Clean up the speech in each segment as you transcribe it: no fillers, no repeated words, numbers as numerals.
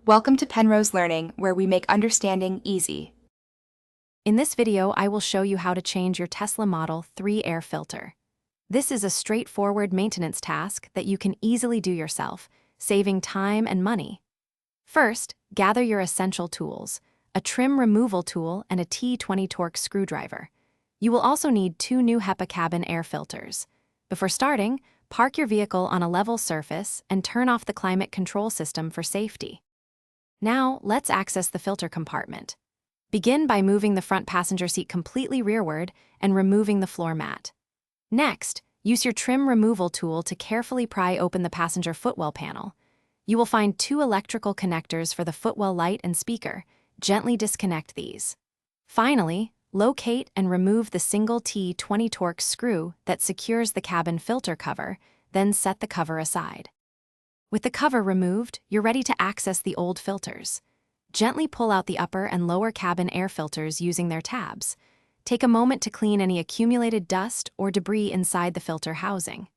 Welcome to Penrose Learning, where we make understanding easy. In this video, I will show you how to change your Tesla Model 3 air filter. This is a straightforward maintenance task that you can easily do yourself, saving time and money. First, gather your essential tools, a trim removal tool and a T20 Torx screwdriver. You will also need 2 new HEPA cabin air filters. Before starting, park your vehicle on a level surface and turn off the climate control system for safety. Now, let's access the filter compartment. Begin by moving the front passenger seat completely rearward and removing the floor mat. Next, use your trim removal tool to carefully pry open the passenger footwell panel. You will find 2 electrical connectors for the footwell light and speaker. Gently disconnect these. Finally, locate and remove the single T20 Torx screw that secures the cabin filter cover, then set the cover aside. With the cover removed, you're ready to access the old filters. Gently pull out the upper and lower cabin air filters using their tabs. Take a moment to clean any accumulated dust or debris inside the filter housing.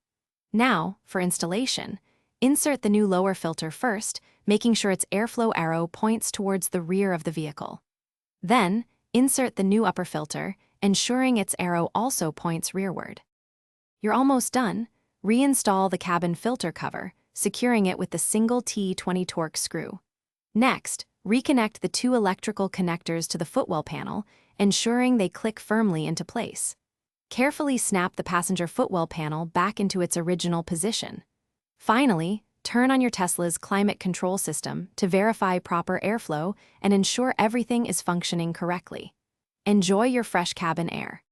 Now, for installation, insert the new lower filter first, making sure its airflow arrow points towards the rear of the vehicle. Then, insert the new upper filter, ensuring its arrow also points rearward. You're almost done. Reinstall the cabin filter cover, securing it with the single T20 Torx screw. Next, reconnect the 2 electrical connectors to the footwell panel, ensuring they click firmly into place. Carefully snap the passenger footwell panel back into its original position. Finally, turn on your Tesla's climate control system to verify proper airflow and ensure everything is functioning correctly. Enjoy your fresh cabin air.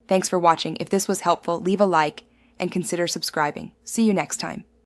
Thanks for watching. If this was helpful, leave a like and consider subscribing. See you next time.